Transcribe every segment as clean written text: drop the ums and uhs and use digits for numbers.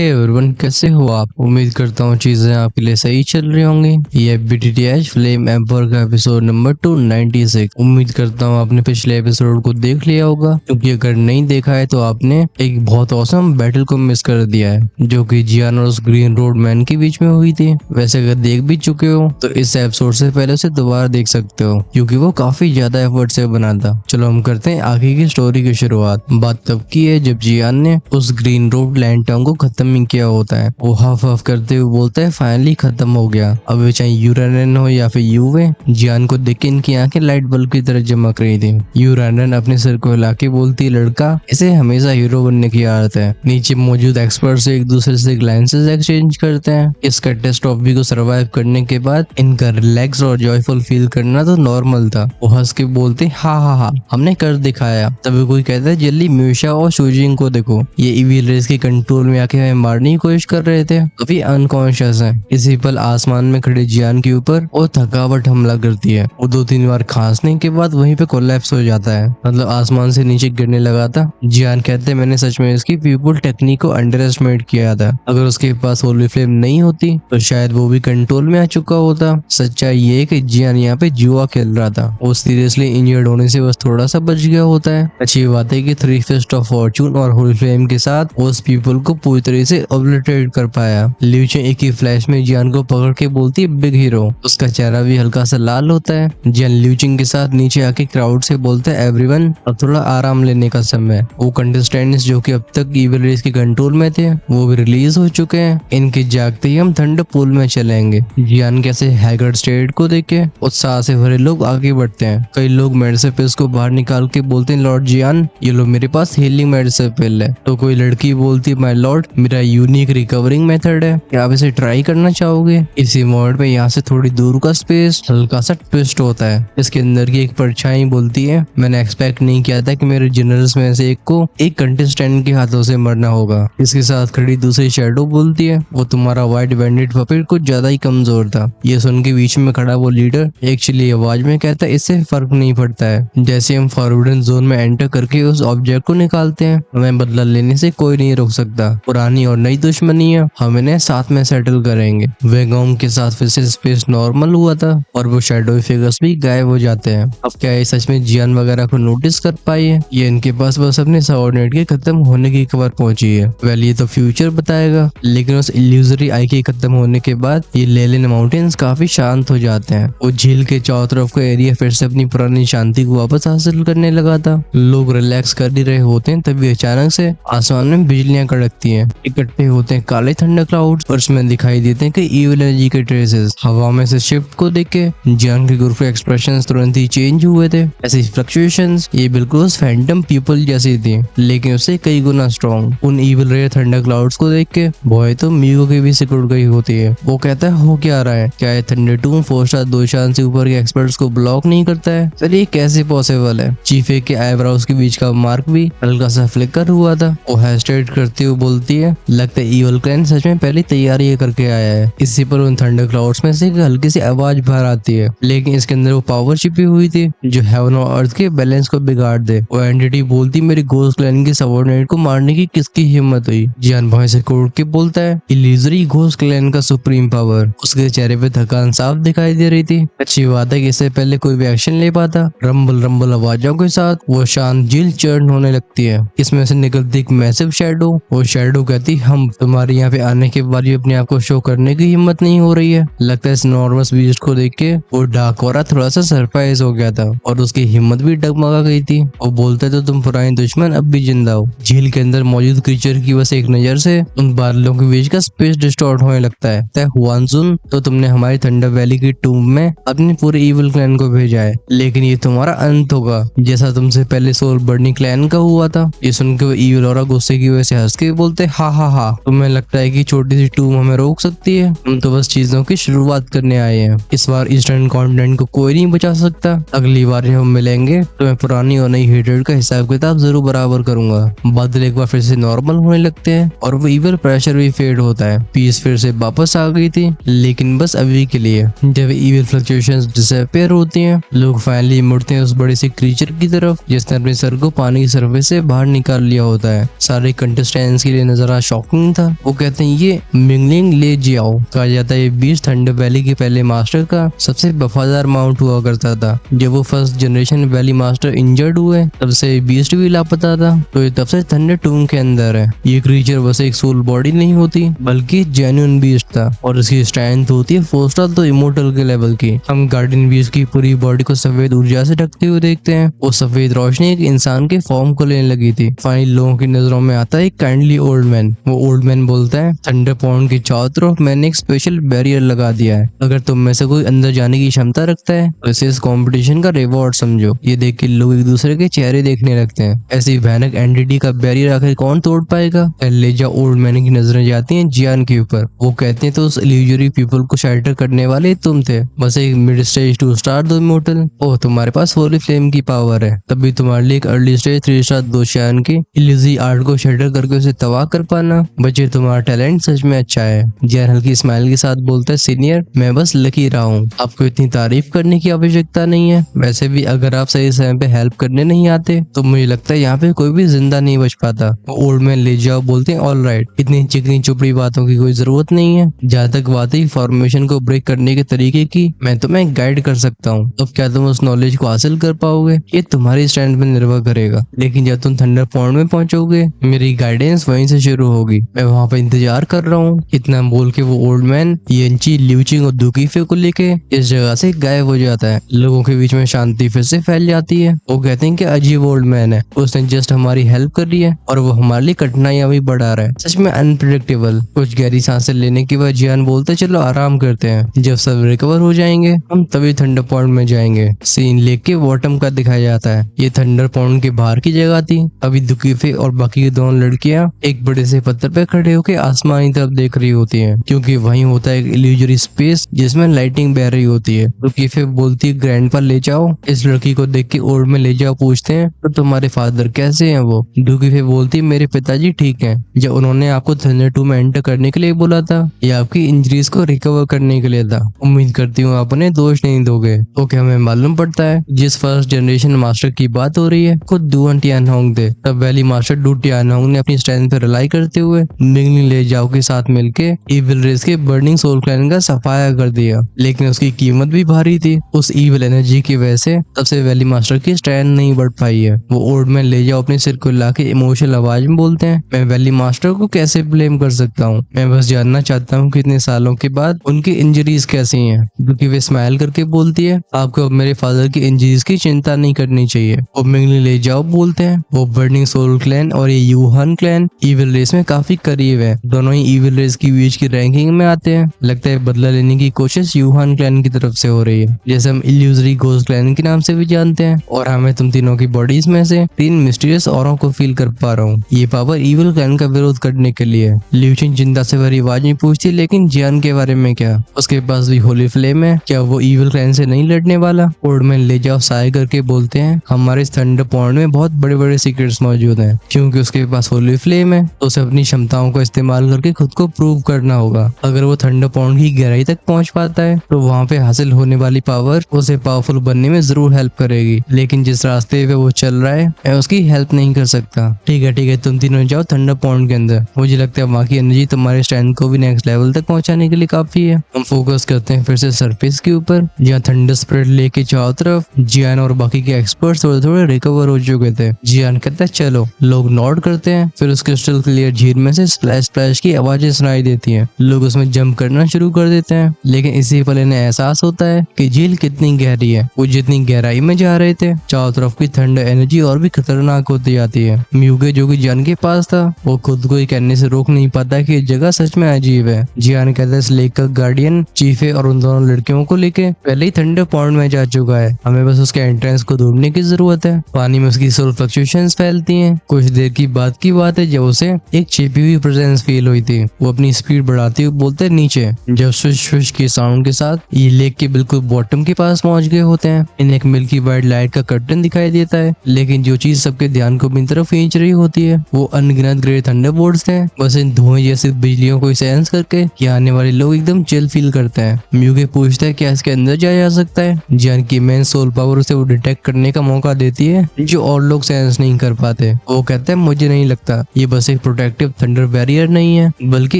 Hey everyone, कैसे हो आप। उम्मीद करता हूँ चीजें आपके लिए सही चल रही होंगी। ये बीटीटीएच फ्लेम एम्पर का एपिसोड नंबर 296। उम्मीद करता हूँ आपने पिछले एपिसोड को देख लिया होगा, क्योंकि अगर नहीं देखा है तो आपने एक बहुत औसम बैटल को मिस कर दिया है, जो कि जियान और उस ग्रीन रोड मैन के बीच में हुई थी। वैसे अगर देख भी चुके हो तो इस एपिसोड से पहले उसे दोबारा देख सकते हो, क्योंकि वो काफी ज्यादा एफर्ट से बना था। चलो हम करते हैं आगे की स्टोरी की शुरुआत। बात तब की है जब जियान ने उस ग्रीन रोड लैंड टाउन को खत्म नहीं किया होता है। वो हाफ हाफ करते हुए बोलता है फाइनली खत्म हो गया। अब चाहे यूरेनियन हो या फिर यूवे, जियान को देख के इनकी आंखें लाइट बल्ब की तरह चमक रही थी। यूरेनियन अपने सर को हिला के बोलती है लड़का, इसे हमेशा हीरो बनने की आदत है। नीचे मौजूद एक्सपर्ट्स एक दूसरे से ग्लांसेस एक्सचेंज करते हैं। इस कैटास्ट्रॉफी को सरवाइव करने के बाद इनका रिलैक्स और जॉयफुल फील करना तो नॉर्मल था। वो हंस के बोलते हाँ हमने कर दिखाया। तभी कोई कहता है जल्दी म्यूशा और शूजिंग को देखो, ये ईवी रेस के कंट्रोल में आके हमें मारने की कोशिश कर रहे थे, अभी अनकॉन्शियस है। इसी पल आसमान में खड़े जियान के ऊपर और थकावट हमला करती है। वो 2-3 बार खांसने के बाद वहीं पे कोलैप्स हो जाता है, मतलब आसमान से नीचे गिरने लगा था। जियान कहते हैं मैंने सच में इसकी पीपल टेक्निक को अंडर एस्टिमेट किया था। अगर उसके पास होली फ्लेम नहीं होती तो शायद वो भी कंट्रोल में आ चुका होता। सच्चाई ये है कि जियान यहाँ पे जुआ खेल रहा था। वो सीरियसली इंजर्ड होने से बस थोड़ा सा बच गया होता है। अच्छी बात है कि 3 फिस्ट ऑफ फॉर्चून और होली फ्लेम के साथ उस पीपल को पूरी तरह से ऑब्लिटरेट कर पाया। लियू चेंग एक ही फ्लैश में जियान को पकड़ के बोलती है बिग हीरो। उसका चेहरा भी हल्का सा लाल होता है। जियान लियू चेंग के साथ नीचे आके क्राउड से बोलता है एवरीवन, अब थोड़ा आराम लेने का समय। वो कंटेस्टेंट्स जो कि अब तक इविल रेस के कंट्रोल में थे वो भी रिलीज हो चुके हैं। इनके जागते ही हम थंडर पूल में चलेंगे। जियान कैसे हैगर्ड स्टेट को देख के उत्साह से भरे लोग आगे बढ़ते हैं। कई लोग मेडिसिपिल्स को बाहर निकाल के बोलते हैं लॉर्ड जियान, ये लो मेरे पास हीलिंग मेडिसिपिल है। तो कोई लड़की बोलती है माय लॉर्ड, मेरा यूनिक रिकवरिंग मेथड है, क्या आप इसे ट्राई करना चाहोगे। इसी मोड पे यहाँ से थोड़ी दूर का स्पेस हल्का सा ट्विस्ट होता है। इसके अंदर की एक परछाई बोलती है मैंने एक्सपेक्ट नहीं किया था कि मेरे जनरल्स में से एक को एक कंटेस्टेंट के हाथों से मरना होगा। इसके साथ खड़ी दूसरी शैडो बोलती है वो तुम्हारा व्हाइट बैंडिट पपेट कुछ ज्यादा ही कमजोर था। ये सुन के बीच में खड़ा वो लीडर एक्चुअली आवाज में कहता है इससे फर्क नहीं पड़ता है। जैसे हम फॉरवर्डन जोन में एंटर करके उस ऑब्जेक्ट को निकालते हैं, हमें बदला लेने से कोई नहीं रोक सकता। पुरानी और नई दुश्मनी है, हम इन्हें साथ में सेटल करेंगे। वेगोम के साथ फिर से स्पेस नॉर्मल हुआ था और वो शैडो फिगर्स भी गायब हो जाते हैं। अब क्या ये सच में जियान वगैरह को नोटिस कर पाई है? ये इनके पास बस अपने सबऑर्डिनेट के खत्म होने की खबर पहुंची है। वेल ये तो फ्यूचर बताएगा, लेकिन उस इल्यूजरी आई के खत्म होने के बाद ये लेलिन माउंटेन्स काफी शांत हो जाते हैं। वो झील के चारों तरफ का एरिया फिर से अपनी पुरानी शांति को वापस हासिल करने लगा था। लोग रिलैक्स कर ही रहे होते हैं, तभी अचानक से आसमान में बिजलियां कड़कती हैं। इकट्ठे होते हैं काले थंडर क्लाउड्स और उसमें दिखाई देते हैं कि ईविल एनर्जी के ट्रेसेस। हवा में से शिफ्ट को देख के जियान के गुस्से एक्सप्रेशंस तुरंत ही चेंज हुए थे। ऐसी फ्लक्चुएशंस ये बिल्कुल उस फैंटम पीपल जैसी थी, लेकिन उससे कई गुना स्ट्रॉन्ग। उन ईविल रेयर थंडर क्लाउड्स को देख के बॉय तो मीगो की भी सिकुड़ गई होती है। वो कहता है हो क्या रहा है, क्या ये थंडर टूम 4 स्टार 2 चांद से ऊपर के एक्सपर्ट्स को ब्लॉक नहीं करता है? फिर ये कैसे पॉसिबल है? चीफे के आईब्रोज के बीच का मार्क भी हल्का सा फ्लिकर हुआ था। वो हेस्टेट करते हुए बोलती है लगता है ईविल क्लैन सच में पहली तैयारी करके आया है। इसी पर उन थंडर क्लाउड्स में से एक हल्की सी आवाज बाहर आती है, लेकिन इसके अंदर वो पावर छिपी हुई थी जो हेवन और अर्थ के बैलेंस को बिगाड़ दे। वो एंटिटी बोलती मेरी घोस्ट क्लैन के सबऑर्डिनेट को मारने की किसकी हिम्मत हुई? जियान भय से कोड के बोलता है इल्यूजरी घोस्ट क्लैन का सुप्रीम पावर। उसके चेहरे पे थकान साफ दिखाई दे रही थी। अच्छी बात है कि इससे पहले कोई भी एक्शन ले पाता। रंबल आवाजों के साथ वो शांत झील चर्न होने लगती है। इसमें से निकलती एक मैसिव शैडो। वो शैडो कहती हम तुम्हारे यहाँ पे आने के बाद भी अपने आप को शो करने की हिम्मत नहीं हो रही है। लगता है इस नॉर्मस बीस्ट को देख के वो डार्क औरा थोड़ा सा सरप्राइज हो गया था और उसकी हिम्मत भी डगमगा गई थी। वो बोलते तो तुम पुराने दुश्मन अब भी जिंदा हो। झील के अंदर मौजूद क्रीचर की बस एक नजर से उन बादलों के बीच का स्पेस डिस्टॉर्ट होने लगता है। हुआनजुन तो तुमने हमारी थंडर वैली की टूम में अपने पूरे ईविल क्लैन को भेजा है, लेकिन ये तुम्हारा अंत होगा जैसा तुमसे पहले सोल बर्निंग क्लैन का हुआ था। ये सुनकर वो ईविल औरा गुस्से की वजह से हंस के बोलते हाँ तुम्हें लगता है कि छोटी सी टूम हमें रोक सकती है? हम तो बस चीजों की शुरुआत करने आए हैं। इस बार ईस्टर्न कॉन्टिनेंट को कोई नहीं बचा सकता। अगली बार जब हम मिलेंगे तो मैं पुरानी और नई हेट्रेड का हिसाब किताब जरूर बराबर करूंगा। बादल एक बार फिर से नॉर्मल होने लगते हैं और वो ईविल प्रेशर भी फेड होता है। पीस फिर से वापस आ गई थी, लेकिन बस अभी के लिए। जब ईविल फ्लक्चुएशंस डिसअपीयर होती हैं, लोग फाइनली मुड़ते हैं उस बड़े से क्रीचर की तरफ जिसने अपने सर को पानी की सरफेस से बाहर निकाल लिया होता है। सारे कंटेस्टेंट्स के लिए नजारा शॉकिंग था। वो कहते हैं ये मिंगलिंग ले जियाओ, कहा जाता है ये बीस्ट थंडर वैली के पहले मास्टर का सबसे वफादार माउंट हुआ करता था। जब वो first generation valley master injured हुए तब से बीस्ट भी लापता था, तो ये तब से थंडर टूम के अंदर है। ये क्रीचर बस एक सोल बॉडी नहीं होती बल्कि जेन्युइन बीस्ट था, और इसकी स्ट्रेंथ होती है 4 स्टार तो इमोर्टल के लेवल की। हम गार्डियन बीस्ट की पूरी बॉडी को सफेद ऊर्जा से ढकते हुए देखते हैं। वो सफेद रोशनी एक इंसान के फॉर्म को लेने लगी थी। फाइनली लोगों की नजरों में आता है एक काइंडली ओल्ड मैन। वो ओल्ड मैन बोलता है थंडर पॉन्ड के चारों तरफ मैंने एक स्पेशल बैरियर लगा दिया है, अगर तुम में से कोई अंदर जाने की क्षमता रखता है तो इसे इस कंपटीशन का रिवॉर्ड समझो। ये देख के लोग एक दूसरे के चेहरे देखने लगते हैं। ऐसी भयानक एंटिटी का बैरियर आखिर कौन तोड़ पाएगा? लेजा ओल्ड मैन की नजरें जाती हैं जियान के ऊपर। वो कहते हैं तो उस इल्यूजरी पीपल को शेल्टर करने वाले तुम थे, बस एक मिड स्टेज 2 स्टार दो इमोर्टल। ओह तुम्हारे पास होली फ्लेम की पावर है, तभी तुम्हारे लिए एक अर्ली स्टेज 3 स्टार दो जियान के इल्यूजरी आर्ट को शेल्टर करके उसे तबाह कर पाना। बच्चे तुम्हारा टैलेंट सच में अच्छा है। जियान हल्की स्माइल के साथ बोलता है सीनियर मैं बस लकी रहा हूँ, आपको इतनी तारीफ करने की आवश्यकता नहीं है। वैसे भी अगर आप सही समय पे हेल्प करने नहीं आते तो मुझे लगता है यहाँ पे कोई भी जिंदा नहीं बच पाता। ओल्ड मैन ले जाओ बोलते हैं ऑल राइट, इतनी चिकनी चुपड़ी बातों की कोई जरूरत नहीं है। जहाँ तक बात है फॉर्मेशन को ब्रेक करने के तरीके की, मैं तुम्हें गाइड कर सकता हूँ। अब क्या तुम उस नॉलेज को हासिल कर पाओगे ये तुम्हारी स्ट्रेंथ पे निर्भर करेगा, लेकिन जब तुम थंडर पॉन्ड में पहुंचोगे मेरी गाइडेंस वहीं से शुरू होगी। मैं वहाँ पे इंतजार कर रहा हूँ। इतना बोल के वो ओल्ड मैन येंची, ल्यूचिंग और दुकीफे को लेके इस जगह से गायब हो जाता है। लोगों के बीच में शांति फिर से फैल जाती है। वो कहते हैं कि अजीब ओल्ड मैन है, उसने जस्ट हमारी हेल्प कर रही है और वो हमारे लिए कठिनाइयां भी बढ़ा रहा है। सच में अनप्रिडिक्टेबल। कुछ गहरी सांसें लेने के बाद जियान बोलते चलो आराम करते हैं, जब सब रिकवर हो जाएंगे हम तभी थंडर पॉन्ड में जाएंगे। सीन लेक के बॉटम का दिखाया जाता है। ये थंडर पॉन्ड के बाहर की जगह थी। अभी दुकीफे और बाकी की दोनों लड़कियां एक बड़े से पत्थर पे खड़े होकर आसमानी तरफ देख रही होती हैं, क्योंकि वहीं होता है एक इल्यूजरी स्पेस जिसमें लाइटिंग बह रही होती है। दुकीफे बोलती है ग्रैंडपा ले जाओ। इस लड़की को देख के ओल्ड में ले जाओ पूछते हैं तो तुम्हारे फादर कैसे हैं? वो दुकीफे बोलती है मेरे पिताजी ठीक हैं, जब उन्होंने आपको थंडर 2 में एंटर करने के लिए बोला था या आपकी इंजरीज को रिकवर करने के लिए था। उम्मीद करती हूँ आप उन्हें दोष नहीं दोगे। ओके हमें मालूम पड़ता है जिस फर्स्ट जनरेशन मास्टर की बात हो रही है खुद डुअन टियानहोंग थे। तब वैली मास्टर डू टियानहोंग ने अपनी स्ट्रेंथ पर रिलाई करते हुए मिंगलिंग ले जाओ के साथ मिलके इविल रेस के बर्निंग सोल क्लैन का सफाया कर दिया, लेकिन उसकी कीमत भी भारी थी। उस इविल एनर्जी की वजह से तब से वैली मास्टर की स्ट्रेंथ नहीं बढ़ पाई है। वो ओल्ड मैन ले जाओ अपने सिर को हिला के इमोशनल आवाज में बोलते हैं मैं वैली मास्टर को कैसे ब्लेम कर सकता हूँ, मैं बस जानना चाहता हूँ कि इतने सालों के बाद उनकी इंजरीज कैसी हैं। क्योंकि वे स्माइल करके बोलती है आपको अब मेरे फादर की इंजरीज की चिंता नहीं करनी चाहिए। वो मिंगलिंग ले जाओ बोलते हैं वो बर्निंग सोल क्लैन और ये यूहान क्लैन इविल रेस में काफी करीब है। दोनों ही इविल रेस की बीच की रैंकिंग में आते हैं। लगता है बदला लेने की कोशिश यूहान क्लैन की तरफ से हो रही है, जैसे हम इल्यूजरी घोस्ट क्लैन के नाम से भी जानते हैं। और हमें तुम तीनों की बॉडीज में से 3 मिस्टीरियस औरों को फील कर पा रहा हूँ। ये पावर इविल क्लैन का विरोध करने के लिए। ल्यूचिन चिंता से भरी आवाज में पूछती लेकिन जियान के बारे में क्या? उसके पास भी होली फ्लेम है, क्या वो इविल क्लैन से नहीं लड़ने वाला? ओल्ड मैन ले जाओ साय करके बोलते हैं हमारे इस थंडर पॉन्ड में बहुत बड़े बड़े सीक्रेट्स मौजूद हैं। क्योंकि उसके पास होली फ्लेम है तो उसे अपनी क्षमताओं का इस्तेमाल करके खुद को प्रूव करना होगा। अगर वो थंडर पॉन्ड की गहराई तक पहुंच पाता है तो वहाँ पे हासिल होने वाली पावर उसे पावरफुल बनने में जरूर हेल्प करेगी, लेकिन जिस रास्ते पे वो चल रहा है मैं उसकी हेल्प नहीं कर सकता। ठीक है तुम तीनों जाओ थंडर पॉन्ड के अंदर। मुझे लगता है वहाँ की एनर्जी तुम्हारे स्ट्रेंथ को भी नेक्स्ट लेवल तक पहुंचाने के लिए काफी है। हम फोकस करते हैं फिर से सरफेस के ऊपर, जहाँ थंडर स्प्रेड लेके चारों तरफ जियान और बाकी के एक्सपर्ट्स थोड़े थोड़े रिकवर हो चुके थे। जियान कहता है चलो। लोग नोट करते हैं। फिर उस क्रिस्टल क्लियर झील में से स्प्लैश स्प्लैश की आवाजें सुनाई देती हैं। लोग उसमें जंप करना शुरू कर देते हैं, लेकिन इसी पल इन्हें एहसास होता है कि झील कितनी गहरी है। वो जितनी गहराई में जा रहे थे चारों तरफ की थंडर एनर्जी और भी खतरनाक होती जाती है। म्यूगे जो कि जियान के पास था वो खुद को ही कहने से रोक नहीं पाता कि ये जगह सच में अजीब है। जियान कहता है इस लेक का गार्डियन चीफे और उन दोनों लड़कियों को लेके पहले ही थंडर पॉन्ड में जा चुका है, हमें बस उसके एंट्रेंस को ढूंढने की जरूरत है। पानी में उसकी सोल फ्लक्चुएशंस फैलती हैं। कुछ देर की बात है जब उसे एक छिपी हुई प्रेजेंस फील हुई थी। वो अपनी स्पीड बढ़ाते हुए बोलते हैं नीचे। जब स्विश स्विश के साउंड के साथ ये लेक के बिल्कुल बॉटम के पास पहुंच गए होते हैं। इन्हें एक मिल्की वाइट लाइट का कर्टन दिखाई देता है, लेकिन जो चीज सबके ध्यान को अपनी तरफ खींच रही होती है वो अनगिनत ग्रे थंडरबोल्ट्स हैं। बस इन धुएं जैसी बिजलियों को सेंस करके यहाँ आने वाले लोग एकदम चिल फील करते हैं। म्यूगे पूछता है क्या इसके अंदर जाया जा सकता है? जियान की मेन सोल पावर उसे वो डिटेक्ट करने का मौका देती है जो और लोग सेंस नहीं कर पाते। वो कहता है मुझे नहीं लगता, ये बस एक प्रोटेक्शन प्रोटेक्टिव थंडर बैरियर नहीं है बल्कि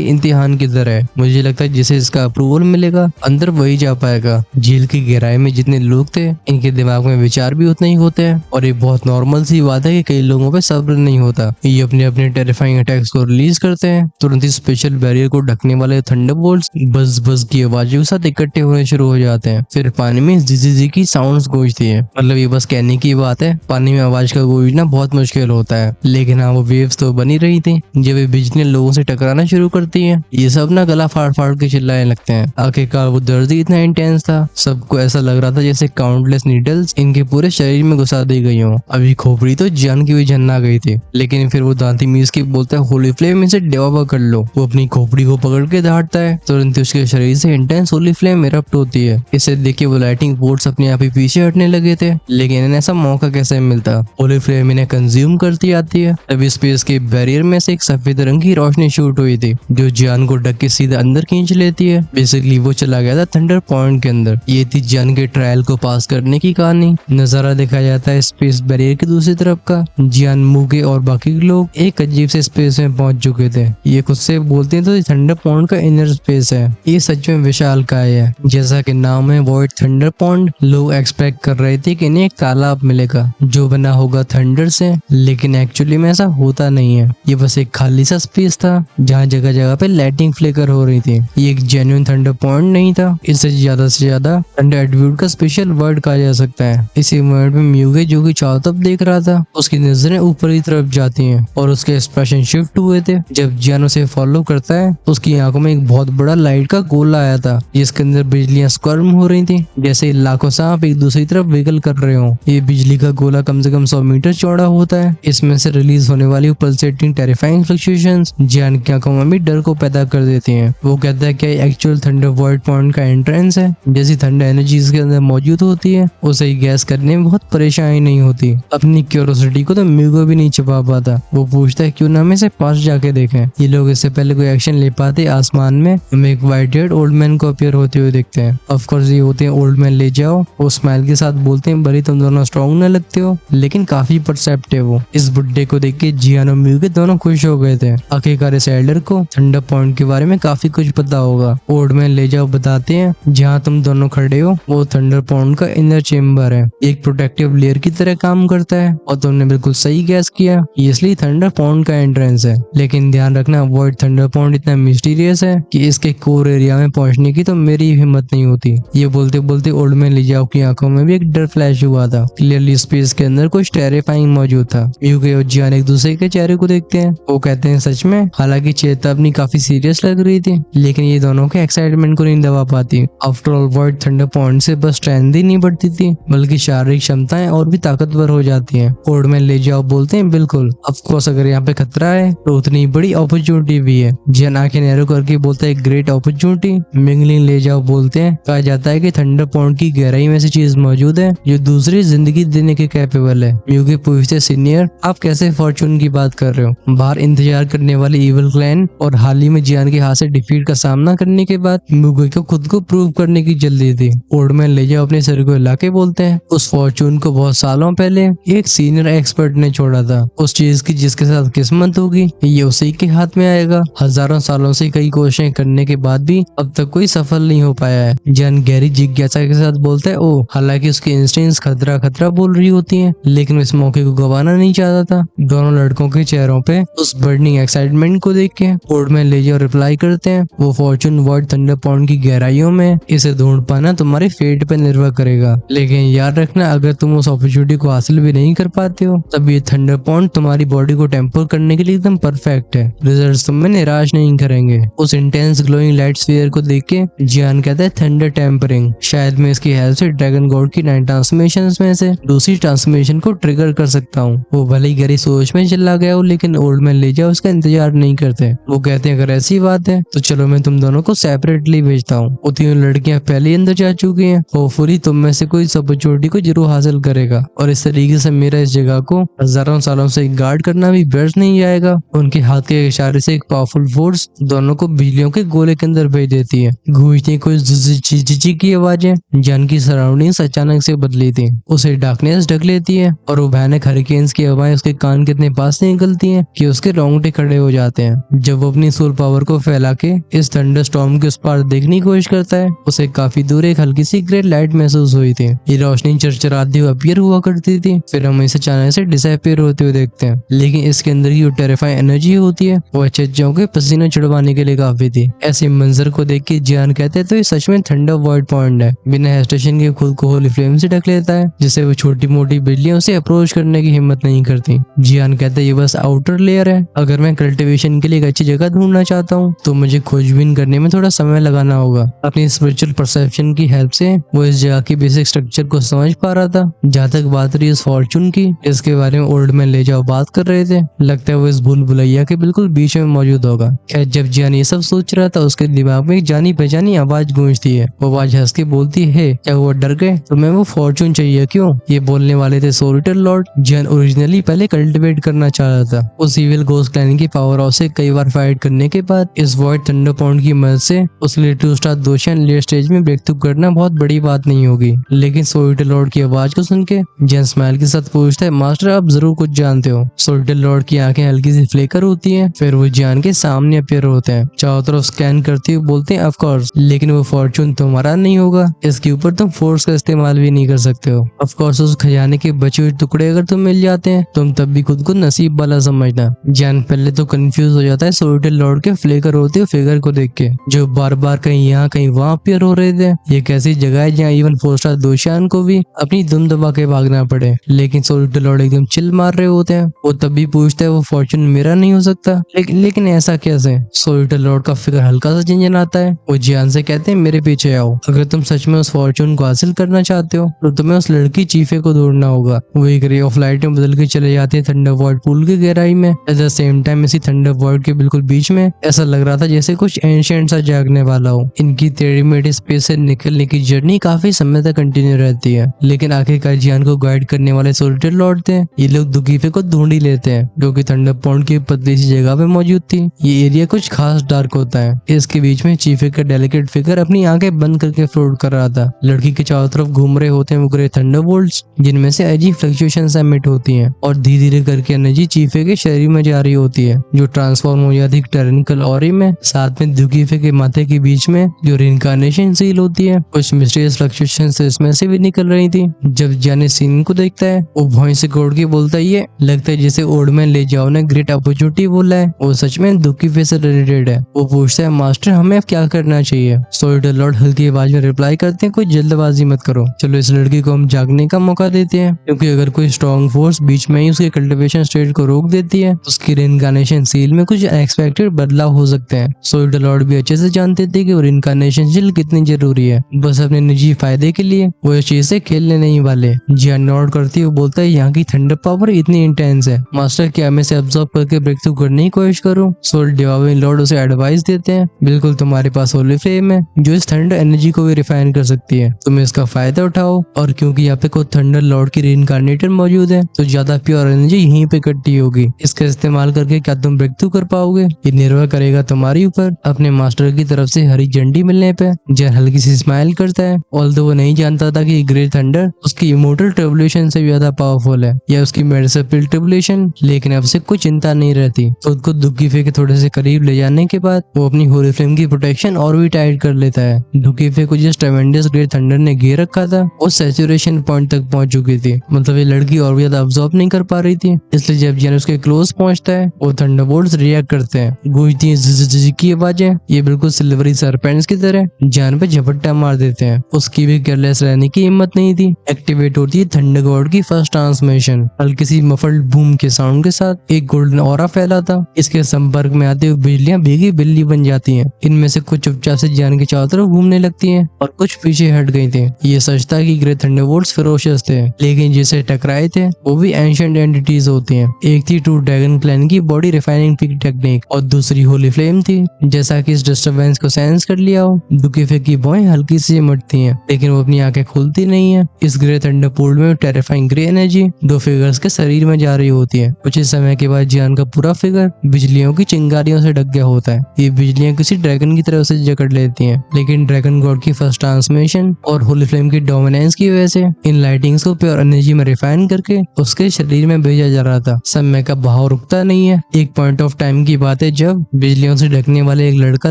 इम्तिहान की तरह है। मुझे लगता है जिसे इसका अप्रूवल मिलेगा अंदर वही जा पाएगा। झील की गहराई में जितने लोग थे इनके दिमाग में विचार भी उतने ही होते हैं और ये बहुत नॉर्मल सी बात है कि कई लोगों पे सब्र नहीं होता। ये अपने अपने टेरिफाइंग अटैक्स को रिलीज करते हैं। तुरंत ही स्पेशल बैरियर को ढकने वाले थंडरबोल्ट्स बज बज की आवाजों के साथ इकट्ठे होने शुरू हो जाते हैं। फिर पानी में जी की साउंड्स गूंजती है। मतलब ये बस कहने की बात है, पानी में आवाज का गूंजना बहुत मुश्किल होता है, लेकिन हाँ वो वेव्स तो बनी रही थी। जब ये बिजली लोगों से टकराना शुरू करती है ये सब ना गला फाड़ फाड़ के चिल्लाने लगते हैं। आखिरकार वो दर्द ही इतना इंटेंस था, सबको ऐसा लग रहा था जैसे काउंटलेस नीडल्स इनके पूरे शरीर में घुसा दी गई हो। अभी खोपड़ी तो जान की भी झन्ना गई थी, लेकिन फिर वो दांती मीस की बोलता है होली फ्लेम इसे डेवा कर लो। वो अपनी खोपड़ी को पकड़ के दहाड़ता है, तुरंत उसके शरीर से इंटेंस होली फ्लेम इरप्ट होती है। इसे देख के वो लाइटिंग बोर्ड्स अपने आप ही पीछे हटने लगे थे, लेकिन इन्हें ऐसा मौका कैसे मिलता। होली फ्लेम इन्हें कंज्यूम करती आती है। तभी स्पेस के बैरियर में से एक सफेद रंग की रोशनी शूट हुई थी जो जियान को ढक के सीधा अंदर खींच लेती है। बेसिकली वो चला गया था थंडर पॉइंट के अंदर। ये थी जियान के ट्रायल को पास करने की कहानी। नजारा दिखाया जाता है स्पेस बैरियर की दूसरी तरफ का। जियान, मूगे और बाकी लोग एक अजीब से स्पेस में पहुंच चुके थे। ये खुद से बोलते हैं तो ये थंडर पॉन्ड का इनर स्पेस है। ये सच में विशाल काय है, जैसा कि नाम है वॉइड थंडर पॉन्ड। लोग एक्सपेक्ट कर रहे थे कि इन्हें एक तालाब मिलेगा जो बना होगा थंडर से, लेकिन एक्चुअली में ऐसा होता नहीं है। ये बस एक खाली सा स्पेस था जहाँ जगह जगह पे लाइटिंग फ्लिकर हो रही थी। ये एक जेन्युइन थंडर पॉइंट नहीं था। इसे ज्यादा से ज्यादा थंडर एट्रिब्यूट का स्पेशल वर्ड कहा जा सकता है। इसी मोमेंट में म्यूगे जो कि चारों तरफ देख रहा था उसकी नजरें ऊपर की तरफ जाती हैं और उसके एक्सप्रेशन शिफ्ट हुए थे। जब जियान उसे फॉलो करता है उसकी आंखों में एक बहुत बड़ा लाइट का गोला आया था जिसके अंदर बिजलियां स्क्वर्म हो रही थी जैसे लाखों सांप एक दूसरी तरफ विगल कर रहे हो। ये बिजली का गोला कम से कम 100 मीटर चौड़ा होता है। इसमें से रिलीज होने वाली पल्सेटिंग टेरिफाइंग फ्लक्चुएशंस जियान की आंखों में भी डर को पैदा कर देती हैं। वो कहता है कि एक्चुअल थंडर वॉइड पॉइंट का एंट्रेंस है। जैसी थंडर एनर्जी इसके अंदर मौजूद होती है उसे गैस करने में बहुत परेशानी नहीं होती। अपनी क्यूरियोसिटी को तो म्यूगो भी नहीं छुपा पाता। वो पूछता है क्यों ना हम इसे पास जाके देखें। ये लोग इससे पहले कोई एक्शन ले पाते आसमान में हमें एक व्हाइट हेयर्ड ओल्ड मैन को अपीयर होते हुए देखते हैं। ऑफ कोर्स ये होते हैं ओल्ड मैन ले जाओ। वो स्माइल के साथ बोलते हैं भले तुम दोनों स्ट्रॉन्ग न लगते हो लेकिन काफी परसेप्टिव हो। इस बुड्ढे को देख के जियान और म्यूगे दोनों खुश हो गए थे। आखिरकार इस एल्डर को थंडर पॉइंट के बारे में काफी कुछ पता होगा। ओल्ड मैन ले जाओ बताते हैं जहाँ तुम दोनों खड़े हो वो थंडर पॉइंट का इनर चेम्बर है। एक प्रोटेक्टिव लेयर की तरह काम करता है और तुमने बिल्कुल सही गैस किया, इसलिए थंडर पॉइंट का एंट्रेंस है। लेकिन ध्यान रखना वॉइड थंडर पॉइंट इतना मिस्टीरियस है कि इसके कोर एरिया में पहुंचने की तो मेरी हिम्मत नहीं होती। ये बोलते बोलते ओल्ड मैन ले जाओ की आंखों में भी एक डर फ्लैश हुआ था। क्लियरली स्पेस के अंदर कुछ टेरिफाइंग मौजूद था। म्यूगे और जियान एक दूसरे के चेहरे को देखते हैं। वो कहते हैं सच में। हालांकि चेतावनी काफी सीरियस लग रही थी लेकिन ये दोनों के एक्साइटमेंट को नहीं दबा पाती। After all void thunder point से बस स्ट्रेंथ ही नहीं बढ़ती थी बल्कि शारीरिक क्षमताएं और भी ताकतवर हो जाती हैं। ओल्ड मैन ले जाओ बोलते हैं बिल्कुल, ऑफ कोर्स अगर यहाँ पे खतरा है तो उतनी बड़ी अपॉर्चुनिटी भी है। जियान आंखें नैरो करके बोलता है ग्रेट अपॉर्चुनिटी। मिंगलिंग ले जाओ बोलते हैं कहा जाता है कि थंडर पॉइंट की गहराई में से चीज मौजूद है जो दूसरी जिंदगी देने के कैपेबल है। म्यूगे पूछते सीनियर आप कैसे फॉर्चून की बात कर रहे हो। बाहर इंतजार करने वाले इविल क्लैन और हाल ही में जियान के हाथ से डिफीट का सामना करने के बाद म्यूगे को खुद को प्रूव करने की जल्दी थी। ओल्ड मैन ले जाओ अपने सर को हिला के बोलते हैं उस फॉर्चून को बहुत सालों पहले एक सीनियर एक्सपर्ट ने छोड़ा था। उस चीज की जिसके साथ किस्मत होगी ये उसी के हाथ में आएगा। हजारों सालों से कई कोशिशें करने के बाद भी अब तक कोई सफल नहीं हो पाया है। जन गहरी जिज्ञासा के साथ बोलता है ओ हालांकि उसकी इंस्टिंक्ट्स खतरा खतरा बोल रही होती हैं लेकिन इस मौके को गंवाना नहीं चाहता था। दोनों लड़कों के चेहरों पे उस बर्निंग एक्साइटमेंट को देख के ओल्ड मैन ले जाओ रिप्लाई करते हैं वो फॉर्चून वर्ड थंडर पॉइंट की गहराइयों में इसे ढूंढ पाना तुम्हारे फेट पे निर्भर करेगा। लेकिन याद रखना अगर तुम उस अपॉर्चुनिटी को हासिल भी नहीं कर पाते हो तब ये थंडर पॉइंट तुम्हारी बॉडी को टेम्पर करने के लिए एकदम परफेक्ट है। रिजल्ट्स तुम्हें निराश नहीं करेंगे। उस इंटेंस ग्लोइंग लाइट स्फीयर को देख के जियान कहता है थंडर टेम्परिंग। शायद मैं इसकी हेल्प से ड्रैगन गॉड की 9 ट्रांसफॉर्मेशंस में से दूसरी ट्रांसफॉर्मेशन को ट्रिगर कर सकता हूँ। वो भले ही गहरी सोच में चला गया हो लेकिन ओल्ड मैन ले जाओ उसका इंतजार नहीं करते। वो कहते हैं अगर ऐसी बात है तो चलो मैं तुम दोनों को सेपरेटली भेजता हूँ। वो तीनों लड़कियां पहले ही अंदर जा चुकी हैं। होपफुली तुम में से कोई इस अपॉर्चुनिटी को जरूर हासिल करेगा और इस तरीके से मेरा इस जगह को हजारों सालों से गार्ड करना भी व्यर्थ नहीं जाएगा। उनके हाथ के इशारे से एक पावरफुल फोर्स दोनों को बिजलियों के गोले के अंदर भेज देती है। गूंजती कुछ चिची की आवाजें जन की सराउंडिंग्स अचानक से बदली थी। उसे डार्कनेस ढक लेती है और वो भयानक हरिकेन्स की हवाएं उसके कान के इतने पास से निकलती हैं कि उसके रोंगटे खड़े हो जाते हैं जब वो अपनी सोल पावर को फैला के इस थंडर स्टॉर्म के उस पार देखने की कोशिश करता है। उसे काफी दूर एक हल्की सी ग्रे लाइट महसूस हुई थी। ये रोशनी चरचराती हुई अपीयर हुआ करती थी, फिर हम इसे अचानक से डिसअपीयर होते हुए देखते हैं। लेकिन इसके अंदर की जो टेरिफाइंग एनर्जी होती है वो चच्चों के पसीना छुड़वाने के लिए काफी थी। ऐसे मंजर को देख के जियान कहते हैं तो ये सच में थंडर वॉइड पॉइंट है। बिना हेजिटेशन के खुद को होली फ्लेम से ढक लेता है, जिससे वो छोटी मोटी बिजलियां उसे अप्रोच करने की हिम्मत नहीं करती। जियान कहते हैं ये बस आउटर लेयर है। अगर मैं कल्टिवेशन के लिए एक अच्छी जगह ढूंढना चाहता हूँ तो मुझे खोजबीन करने में थोड़ा समय लगाना होगा। अपनी स्पिरिचुअल परसेप्शन की हेल्प से वो इस जगह की बेसिक स्ट्रक्चर को समझ पा रहा था। जहाँ तक बात रही इस फॉर्चून की, इसके बारे में ओल्ड मैन ले जाओ बात कर रहे थे। लगता है वो इस भूल भुलैया के बिल्कुल बीच में मौजूद होगा। खैर जब जियान ये सब सोच रहा था उसके दिमाग में एक जानी पहचानी आवाज गूंजती है। वो आवाज हंस के बोलती है, क्या वो डर गए? तुम्हें वो फॉर्चून चाहिए क्यों? ये बोलने वाले थे सोलिटर लॉर्ड। जियान ओरिजिनली पहले कल्टिवेट करना चाहता था। उस इविल घोस्ट क्लैन की पावर हाउस से कई बार फाइट करने के बाद इस वॉइड थंडर पॉइंट की मदद से उसके लिए 2 स्टार दोषियान लेट स्टेज में ब्रेक थ्रू करना बहुत बड़ी बात नहीं होगी। लेकिन सोलिटर लॉर्ड की आवाज को सुन के जियान स्माइल के साथ पूछता है, मास्टर आप जरूर कुछ जानते हो। सोलिटर लॉर्ड की आंखें हल्की सी फ्लेकर होती हैं, फिर वो जियान के सामने अपीयर होते हैं। चारों तरफ स्कैन करते हुए बोलते हैं, ऑफ कोर्स, लेकिन वो फॉर्चून तुम्हारा नहीं होगा। इसके ऊपर तुम फोर्स का इस्तेमाल भी नहीं कर सकते हो। ऑफ कोर्स उस खजाने के बचे हुए टुकड़े अगर तुम मिल जाते हैं तुम तब भी खुद को नसीब वाला समझना। जियान पहले तो कंफ्यूज हो जाता है सोलिटर लॉर्ड के फ्लेकर होते हुए फिगर को देख के, जो बार बार कहीं यहाँ कहीं वहाँ अपीयर हो रहे थे। ये कैसी जगह है जहाँ इवन 4 स्टार दोषियान को भी अपनी दुम दबा के भागना पड़े। लेकिन सोलिटर लॉर्ड एकदम चिल मार रहे होते हैं। वो तब भी पूछता है, वो फॉर्चून मेरा नहीं हो सकता? लेकिन ऐसा कैसे? सोलिटर लॉर्ड का फिगर हल्का सा झंझन आता है। वो जियान से कहते हैं, मेरे पीछे आओ। अगर तुम सच में उस फॉर्चून को हासिल करना चाहते हो तो तुम्हें उस लड़की चीफे को ढूंढना होगा। वो एक रे ऑफ लाइट में बदल के चले जाते हैं थंडर वॉइड पूल की गहराई में। एट द सेम टाइम इसी थंडर वॉइड के बिल्कुल बीच में ऐसा लग रहा था जैसे कुछ एंशिएंट सा जागने वाला हो। इनकी टेढ़ी-मेढ़ी स्पेस से निकलने की जर्नी काफी समय तक कंटिन्यू रहती है। लेकिन आखिरकार जियान को गाइड करने वाले सोलिटर लॉर्ड थे। ये लोग दुकीफे को ढूंढ ही लेते हैं जो कि थंडर पॉइंट की पतली सी जगह पे मौजूद थी। ये एरिया कुछ खास डार्क होता है। इसके बीच में चीफे का डेलिकेट फिगर अपनी आंखें बंद करके फ्लोट कर रहा था। लड़की के चारों तरफ घूम रहे होते हैं उग्रे थंडरबोल्ट्स, जिनमें से अजीब फ्लक्चुएशंस एमिट होती हैं और धीरे धीरे करके एनर्जी चीफे के शरीर में जा रही होती है, जो ट्रांसफॉर्म हो जाती है टेरनिकल ऑरी में। साथ में दुकीफे के माथे के बीच में जो रिइंकार्नेशन सील होती है, कुछ मिस्टीरियस फ्लक्चुएशंस इसमें से भी निकल रही थी। जब जाने सीन को देखता है वो भौं से कोड के बोलता है, ये लगता है जैसे ओल्ड मैन ले जाओ ने ग्रेट अपॉर्चुनिटी बोला है। वो सच में दुकीफे से रिलेटेड है। वो पूछता है, मास्टर हमें अब क्या करना चाहिए? सोलिटर लॉर्ड हल्की आवाज में रिप्लाई करते हैं, कोई जल्दबाजी मत करो, चलो इस लड़की को हम जागने का मौका देते हैं, क्योंकि अगर कोई स्ट्रॉन्ग फोर्स बीच में ही उसके कल्टिवेशन स्टेट को रोक देती है उसकी रिइंकार्नेशन सील में कुछ अनएक्सपेक्टेड बदलाव हो सकते हैं। सोलिटर लॉर्ड भी अच्छे से जानते थे कि रिइंकार्नेशन सील कितनी जरूरी है। बस अपने निजी फायदे के लिए वो इस चीज से खेलने नहीं वाले। जियान नॉड करती हुए बोलता है, यहाँ की थंडर पावर इतनी इंटेंस है मास्टर, क्या मैं इसे अब्सॉर्ब करके ब्रेक थ्रू करने की कोशिश करूँ? सोल डिवाइन लॉर्ड उसे एडवाइस देते हैं, बिल्कुल तुम्हारे पास होली फ्लेम है जो इस थंडर एनर्जी को भी रिफाइन कर सकती है, तुम इसका फायदा उठाओ। और क्योंकि यहाँ पे कोई थंडर लॉर्ड की रिइंकार्नेटर मौजूद है तो ज्यादा प्योर एनर्जी यहीं पे इकट्ठी होगी। इसका इस्तेमाल करके क्या तुम ब्रेक थ्रू कर पाओगे? ये निर्भर करेगा तुम्हारे ऊपर। अपने मास्टर की तरफ से हरी झंडी मिलने पे जैन हल्की सी स्माइल करता है। ऑल्दो वो नहीं जानता था कि ग्रेट थंडर उसकी इमोर्टल ट्रिब्यूलेशन से ज्यादा पावरफुल है या उसकी मेडिसिनल ट्रिब्यूलेशन, लेकिन अब से कोई चिंता नहीं रहती। खुद को दुकीफे के थोड़े से करीब ले जाने के बाद वो अपनी होली फ्लेम की प्रोटेक्शन और भी टाइट कर लेता है। दुकीफे को जिस ट्रेमेंडस ग्रेट थंडर ने घेर रखा था वो सैचुरेशन पॉइंट तक पहुंच चुकी थी, मतलब ये लड़की और भी ज्यादा अब्सॉर्ब नहीं कर पा रही थी। इसलिए जब जियान उसके क्लोज पहुंचता है वो थंडरबोल्ट्स रिएक्ट करते हैं, गूंजती हैं ज़ज़ज़ की आवाजें। ये बिल्कुल सिल्वरी सरपेंट्स की तरह जियान पे झपट्टा मार देते हैं। उसकी भी केयरलेस रहने की हिम्मत नहीं थी। एक्टिवेट होती है थंडर गॉड की फर्स्ट ट्रांसमिशन। हल्की सी मफल्ड बूम के साउंड के साथ एक गोल्डन ऑरा फैला था। इसके संपर्क में आते हुए बिजलियां भीगी बिल्ली बन जाती हैं। इनमें से कुछ चुपचाप से जियान के चारों तरफ घूमने लगती हैं और कुछ पीछे हट गई थी। ये सच था कि ग्रेट थंडरबोल्ट्स फेरोशियस थे, लेकिन जिसे टकराए थे वो भी एंशिएंट एंटिटीज होती हैं। एक थी टू ड्रैगन क्लैन की बॉडी रिफाइनिंग पिक टेक्निक और दूसरी होली फ्लेम थी। जैसा कि इस डिस्टरबेंस को सेंस कर लिया हो, दुकीफे की भौएं हल्की सी मटती हैं, लेकिन वो अपनी आंखें खोलती नहीं है। इस ग्रे थंडर पूल में टेरिफाइंग ग्रे एनर्जी दो फिगर्स के शरीर में जा रही होती है। कुछ ही समय के बाद जियान का पूरा फिगर बिजलियों की चिंगारियों से ढक गया होता है। ये बिजलियां किसी ड्रैगन की तरफ से जकड़ लेती हैं, लेकिन ड्रैगन गॉड की फर्स्ट ट्रांसमिशन और होली फ्लेम की डोमिनेंस की वजह से इन लाइटिंग्स को प्योर एनर्जी में रिफाइन करके उसके शरीर में भेजा जा रहा था। समय का बहाव रुकता नहीं है। एक पॉइंट ऑफ टाइम की बात है जब बिजलियों से ढकने वाले एक लड़का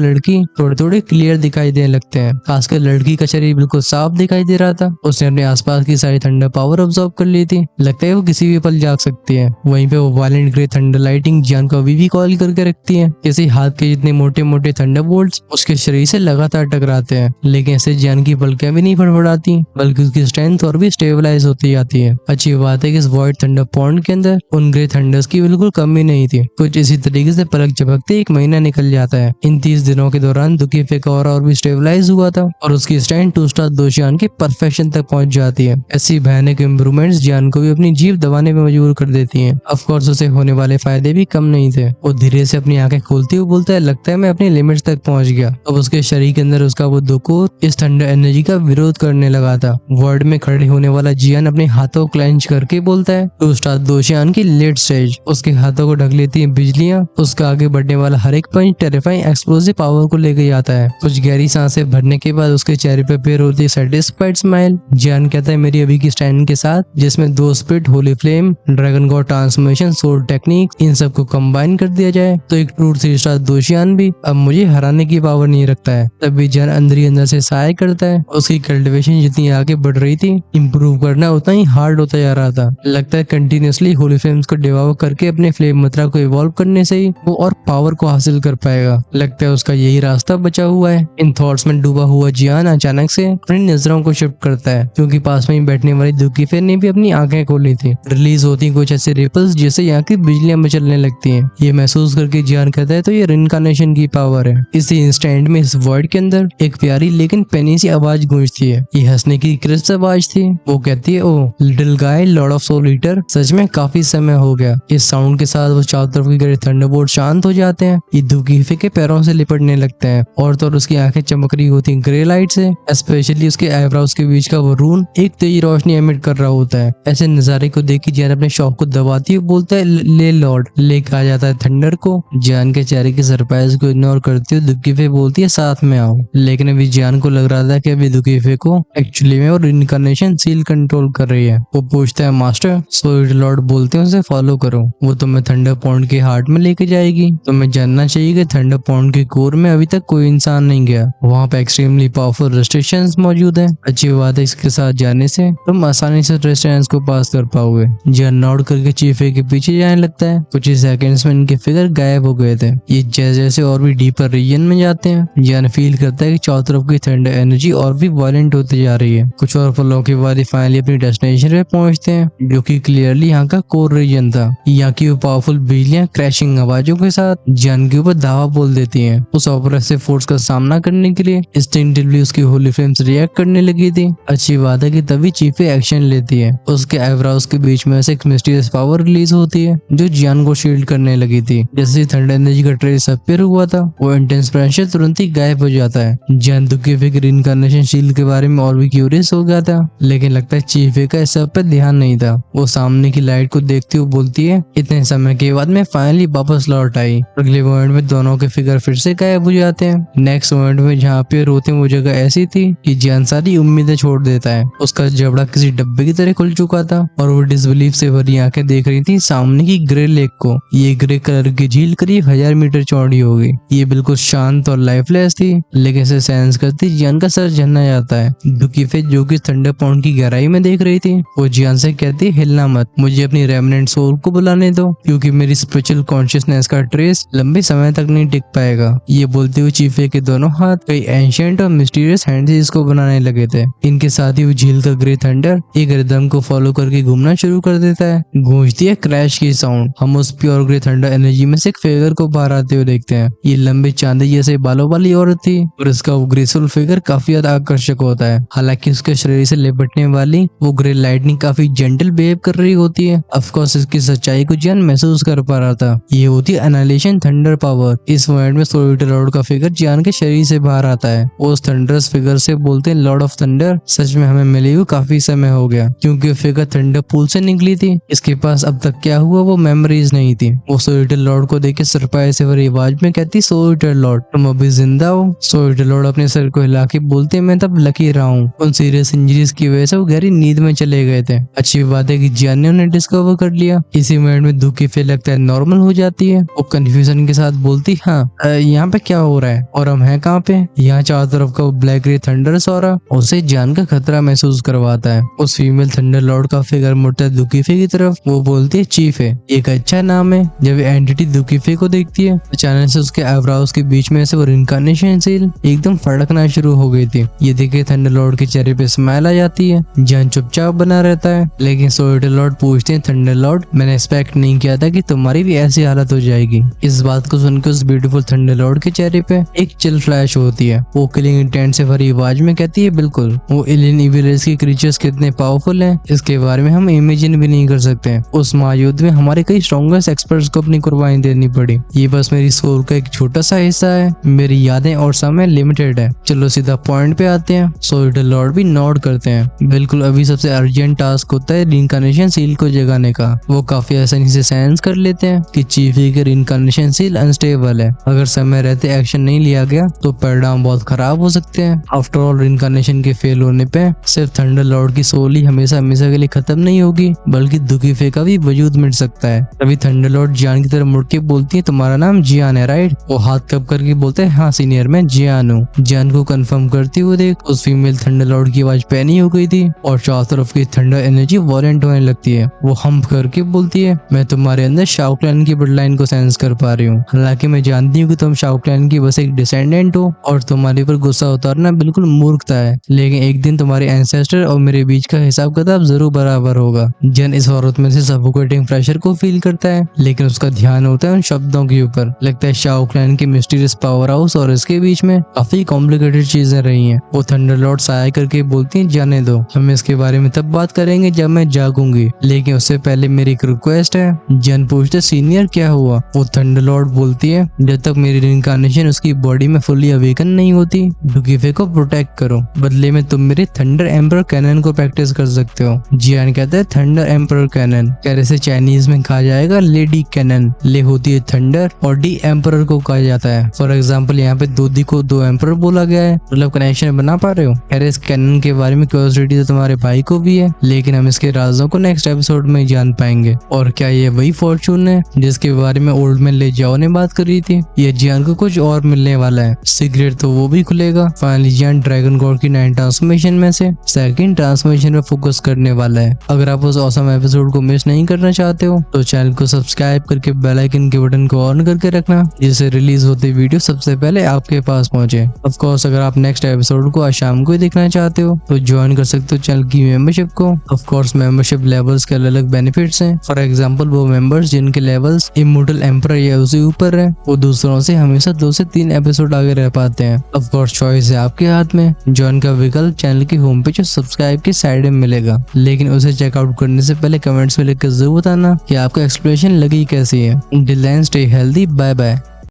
लड़की थोड़े थोड़े क्लियर दिखाई देने लगते हैं। खासकर लड़की का शरीर बिल्कुल साफ दिखाई दे रहा था। उसने अपने आसपास की सारी थंडर पावर ऑब्जर्व कर ली थी। लगता है वो किसी भी पल जाग सकती है। वहीं पे वो वायलेंट ग्रे थंडर लाइटिंग जियान को अभी भी कॉल करके रखती है। किसी हाथ के जितने मोटे मोटे थंडर बोल्ट्स उसके शरीर से लगातार टकराते हैं, लेकिन ऐसे जियान की पलकें भी नहीं फड़फड़ाती, बल्कि उसकी स्ट्रेंथ और भी स्टेबलाइज होती जाती है। अच्छी बात है कि इस वॉइड थंडर पॉन्ड के अंदर उन ग्रे थंडर्स की बिल्कुल कमी नहीं थी। कुछ इसी तरीके से पलक झपकते एक महीना निकल जाता है। इन 30 दिनों के दौरान दुकी फेकोरा और भी स्टेबलाइज हुआ था और उसकी स्ट्रेंथ 2 स्टार दोशियान के परफेक्शन तक पहुंच जाती है। ऐसी भयानक इम्प्रूवमेंट्स जियान को भी अपनी जीभ दबाने में मजबूर कर देती हैं। ऑफ कोर्स उसे होने वाले फायदे भी कम नहीं थे। वो धीरे से अपनी आंखें खोलती हुए बोलता है, लगता है मैं अपनी लिमिट्स तक पहुंच गया। अब उसके शरीर के अंदर उसका वो दुकूर इस ठंडा एनर्जी का विरोध करने लगा था। वर्ड में खड़े होने वाला जियान अपने हाथों क्लेंच करके बोलता है, 2 स्टार दोशियान की लेट स्टेज। उसके हाथों को ढक लेती है बिजलियां। उसका आगे बढ़ने वाला हर एक पंच टेरिफाइंग एक्सप्लोसिव पावर को लेके आता है। कुछ गहरी सांसें भरने के बाद उसके चेहरे पे पेयर होती है सेटिस्फाइड स्माइल। जियान कहता है, मेरी अभी की स्टैंड के साथ जिसमें 2 spirit, holy flame, dragon god transformation, soul technique, इन सब को कंबाइन कर दिया जाए तो एक ट्रू 3 स्टार दोशियान भी अब मुझे हराने की पावर नहीं रखता है। तब भी जियान अंदर ही अंदर से सहाय करता है। उसकी कल्टिवेशन जितनी आगे बढ़ रही थी, इंप्रूव करना उतना ही हार्ड होता जा रहा था। लगता है कंटिन्यूसली होली फ्लेम्स को डिवॉल्व करके अपने फ्लेम मात्रा को इवॉल्व करने से ही वो और पावर को हासिल कर पाएगा। लगता है उसका यही रास्ता बचा हुआ है। इन थॉट्स में डूबा हुआ जियान अचानक से अपनी नजरों को शिफ्ट करता है, क्योंकि पास में ही बैठने वाली दुकीफे ने भी अपनी आंखें खोली थी। रिलीज होती कुछ ऐसे रिपल्स जैसे यहाँ की बिजलियां मचलने लगती हैं। ये महसूस करके जियान कहता है, तो ये रिनकार्नेशन की पावर है। इसी इंस्टेंट में इस वर्ड के अंदर एक प्यारी लेकिन पेनी सी आवाज गूंजती है। ये हंसने की क्रिस्प आवाज थी। वो कहती है, oh little guy lord of soul eater, सच में काफी समय हो गया। इस साउंड के साथ वो चारों तरफ के थंडरबोल्ट शांत हो जाते हैं। ये दुकीफे के पैरों से लिपटने लगते हैं और तो उसकी आंखें चमक रही होती हैं ग्रे लाइट से। स्पेशली उसके आईब्रोज के बीच का वो रून एक तेज रोशनी एमिट कर रहा होता है। ऐसे नजारे को देख के जियान अपने शौक को दबाती हुई बोलता है, ले लॉर्ड। लेकर आ जाता है थंडर को। जियान के चेहरे की सरप्राइज को इग्नोर करती हुई दुकीफे बोलती है, साथ में आओ। लेकिन अभी जियान को लग रहा था कि अभी दुकीफे को एक्चुअली में और इनकारनेशन सील कंट्रोल कर रही है। वो पूछता है, मास्टर। सोइड लॉर्ड बोलते हैं, उसे फॉलो करो, वो तुम्हें थंडर पॉन्ड के हार्ट में लेके जाएगी। तुम्हें जानना चाहिए कि थंडर पॉन्ड के कोर में अभी तक कोई इंसान नहीं गया। वहाँ पे एक्सट्रीमली पावरफुल रेस्ट्रिक्शंस मौजूद है। अच्छी बात है, इसके साथ जाने से तुम आसानी से रेस्ट्रिक्शंस को पास कर पाओगे। जियान नॉड करके चीफे के पीछे जाने लगता है। कुछ ही सेकंड्स में इनके फिगर गायब हो गए थे। ये जैसे जैसे और भी डीपर रीजन में जाते हैं, जियान फील करता है कि चारों तरफ की थंडर एनर्जी और भी वायलेंट होती जा रही है। कुछ और पलों के बाद फाइनली अपनी डेस्टिनेशन पे पहुंचते हैं, जो कि क्लियरली यहाँ का कोर रीजन था। यहाँ की वो पावरफुल बिजलियां क्रैशिंग आवाजों के साथ जियान के ऊपर धावा बोल देती हैं। उस ऑपरेसिव फोर्स का सामना करने के लिए इंस्टिंक्टिवली उसकी होली फ्लेम्स रिएक्ट करने लगी थी। अच्छी बात है कि तभी चीफे एक्शन लेती है। उसके आईब्रोज के बीच में से एक मिस्टीरियस पावर रिलीज होती है, जो जियान को शील्ड करने लगी थी। जैसे थंडर एनर्जी का ट्रेस अपीयर हुआ था, वो इंटेंस प्रेशर तुरंत ही गायब हो जाता है। जियान दुकीफे की रिनकार्नेशन शील्ड के बारे में और भी क्यूरियस हो गया था, लेकिन लगता है चीफे का इस सब पे ध्यान नहीं था। वो सामने की लाइट को देखते हुए बोलती है, इतने समय के बाद मैं फाइनली वापस लौट आई। अगले मोमेंट में दोनों के फिगर फिर से गायब हो जाते हैं। नेक्स्ट मोमेंट में जहाँ पे रोते वो जगह ऐसी थी कि जियान सारी उम्मीदें छोड़ देता है। उसका जबड़ा किसी डब्बे की तरह खुल चुका था और वो डिसबिलीफ से भरी आंखें देख रही थी सामने की ग्रे लेक को। ये ग्रे कलर की झील करीब 1000 मीटर चौड़ी होगी। ये बिल्कुल शांत और लाइफलेस थी, लेकिन इसे सेंस करती जियान का सर झनना जाता है। दुकीफे जो कि थंडर पॉन्ड की गहराई में देख रही थी, वो जियान से कहती, हिलना मत, मुझे अपनी रेमनेंट सोल को बुलाने दो, क्योंकि मेरी स्पिरिचुअल कॉन्शियसनेस का ट्रेस लंबे समय तक नहीं टिक पाएगा। ये बोलते हुए चीफे के दोनों हाथ कई एंशिएंट और मिस्टीरियस हैंड्स इसको बनाने लगे थे। इनके साथ ही वो झील का ग्रे थंडर एक रिदम को फॉलो करके घूमना शुरू कर देता है। गूंजती है क्रैश की साउंड। हम उस प्योर ग्रे थंडर एनर्जी में से एक फिगर को बाहर आते हुए देखते हैं। ये लंबे चांदी जैसे बालों वाली औरत थी और इसका वो ग्रेसफुल फिगर काफी ज्यादा आकर्षक होता है। हालांकि उसके शरीर से लिपटने वाली वो ग्रे लाइटनिंग काफी जेंटल बिहेव कर रही होती है। ऑफ कोर्स इसकी सच्चाई को जियान महसूस कर पा रहा था। ये होती है एनालिशन थंडर पावर। इस मोमेंट में सोलिटर लॉर्ड का फिगर जियान के शरीर से बाहर आता है। वो उस थंडरस फिगर से बोलते हैं, लॉर्ड ऑफ थंडर, सच में हमें मिले हुए काफी समय हो गया, क्योंकि फिगर थंडर पूल से निकली थी। इसके पास अब तक क्या हुआ वो मेमोरीज नहीं थी। वो सोलिटर लॉर्ड को देख के सरप्राइज से भरी आवाज में कहती, सोलिटर लॉर्ड तुम अभी जिंदा हो? सोलिटर लॉर्ड अपने सर को हिला के बोलते, मैं तब लकी रहा हूँ। उन सीरियस इंजरीज की वजह से वो गहरी नींद में चले गए थे। अच्छी बात है कि जियान ने उन्हें डिस्कवर कर लिया। इसी मोमेंट में दुकीफे लगता है नॉर्मल हो जाती है। वो कंफ्यूजन के साथ बोलती हाँ यहाँ पे क्या हो रहा है और हम हैं कहाँ पे। यहाँ चारों तरफ का ब्लैक रे थंडर सौरा उसे जान का खतरा महसूस करवाता है। उस फीमेल थंडर लॉर्ड का फिगर मुड़ता है दुकीफे की तरफ। वो बोलती है चीफ है, एक अच्छा नाम है। जब एंटिटी दुकीफे को देखती है अचानक से उसके आईब्रोज के बीच में से वो रिनकार्नेशन सील एकदम फड़कना शुरू हो गई थी। ये देखे थंडर लॉर्ड के चेहरे पे स्माइल आ जाती है। जान चुपचाप बना रहता है, लेकिन सोल्जर लॉर्ड पूछते हैं थंडर लॉर्ड मैंने एक्सपेक्ट नहीं किया था कि तुम्हारी भी ऐसी हालत हो जाएगी। इस बात को सुनकर उस ब्यूटीफुल थंडर लॉर्ड के चेहरे पे एक चिल फ्लैश होती है। वो किलिंग इंटेंट से भरी आवाज में कहती है बिल्कुल, वो एलियन इविल रेस के क्रीचर्स कितने पावरफुल हैं इसके बारे में हम इमेजिन भी नहीं कर सकते। उस महायुद्ध में हमारे कई स्ट्रॉन्गेस्ट एक्सपर्ट्स को अपनी कुर्बानी देनी पड़ी। ये बस मेरी सोल का एक छोटा सा हिस्सा है। मेरी यादें और समय लिमिटेड है। चलो सीधा पॉइंट पे आते हैं। सोल्जर लॉर्ड भी नॉड करते हैं। बिल्कुल, अभी सबसे अर्जेंट टास्क होता है रिइंकार्नेशन सील को जगाने का। वो काफी आसानी से सेंस कर लेते हैं कि चीफ के रिइंकार्नेशन सील अनस्टेबल है। अगर समय रहते एक्शन नहीं लिया गया तो परिणाम बहुत खराब हो सकते हैं। आफ्टर ऑल रिइंकार्नेशन के फेल होने पे सिर्फ थंडर लॉर्ड की सोल ही हमेशा हमेशा के लिए खत्म नहीं होगी, बल्कि दुकीफे का भी वजूद मिट सकता है। तभी थंडर लॉर्ड जियान की तरफ मुड़ के बोलती है तुम्हारा नाम जियान है राइट। वो हाथ कप करके बोलते हैं हाँ सीनियर मैं जियान हूँ। जियान को कंफर्म करते हुए देख उस फीमेल थंडर लॉर्ड की आवाज पैनी हो गई थी और चारों तरफ की थंडर एनर्जी वॉलेंट होने लगती है। वो हम्प करके बोलती है मैं तुम्हारे अंदर शाओ क्लैन की ब्लड लाइन को सेंस कर पा रही हूँ। हालांकि मैं जानती हूँ कि तुम शाओ क्लैन की बस एक डिसेंडेंट हो और तुम्हारे पर गुस्सा उतारना बिल्कुल मूर्खता है, लेकिन एक दिन तुम्हारे एंसेस्टर और मेरे बीच का हिसाब किताब जरूर बराबर होगा। जन इस औरत में से सफोकेटिंग प्रेशर को फील करता है, लेकिन उसका ध्यान होता है उन शब्दों के ऊपर। लगता है शाओ क्लैन के मिस्टीरियस पावर हाउस और इसके बीच में काफी कॉम्प्लिकेटेड चीजें रही हैं। वो थंडर लॉर्ड साया करके बोलती है जाने दो, हम इसके बारे में तब बात करेंगे जब मैं जागूंगी, लेकिन उससे पहले मेरी एक रिक्वेस्ट है। जन पूछते सीनियर क्या हुआ। वो थंडर लॉर्ड बोलती है जब तक मेरी रिइंकार्नेशन उसकी बॉडी में फुली अवेकन नहीं होती दुकीफे को प्रोटेक्ट करो, बदले में तुम मेरे थंडर एम्पर कैनन को प्रैक्टिस कर सकते हो। जियान कहता है थंडर एम्पर कैनन, कैरे से चाइनीज में कहा जाएगा लेडी कैनन। ले होती है थंडर और डी एम्पर को कहा जाता है। फॉर एग्जाम्पल यहाँ पे दोदी को दो एम्पर बोला गया है। मतलब कनेक्शन बना पा रहे हो। कैरे इस कैनन के बारे में क्यूरियोसिटी तो तुम्हारे भाई को भी है, लेकिन हम इसके राजों को नेक्स्ट एपिसोड में जान पाएंगे। और क्या ये वही फॉर्चून है जिसके बारे में ओल्ड मैन ले जाओ ने बात करी थी। ये जियान को कुछ और मिलने वाला है। सीक्रेट तो वो भी खुलेगा। फाइनली जियान ड्रैगन गॉड की 9 ट्रांसफॉर्मेशन में से सेकंड ट्रांसफॉर्मेशन पे फोकस करने वाला है। अगर आप उस ऑसम एपिसोड को मिस नहीं करना चाहते हो तो चैनल को सब्सक्राइब करके बेल आइकन के बटन को ऑन करके रखना, जिससे रिलीज होती वीडियो सबसे पहले आपके पास पहुंचे। ऑफ कोर्स अगर आप नेक्स्ट एपिसोड को आज शाम को ही देखना चाहते हो तो ज्वाइन कर सकते हो चैनल की मेंबरशिप को। ऑफ कोर्स मेंबरशिप लेवल्स के अलग अलग बेनिफिट्स हैं। फॉर एग्जांपल वो मेंबर्स जिनके लेवल्स इमोर्टल एम्पर या उससे ऊपर है वो दूसरों से हमेशा 2 से 3 एपिसोड आगे रह पाते हैं। ऑफ कोर्स चॉइस है आपके हाथ में। ज्वाइन का विकल्प चैनल की होम पेज और सब्सक्राइब की साइड में मिलेगा, लेकिन उसे चेकआउट करने से पहले कमेंट्स में लिखकर जरूर बताना कि आपको एक्सप्लेनेशन लगी कैसी है। Till then stay healthy, bye bye.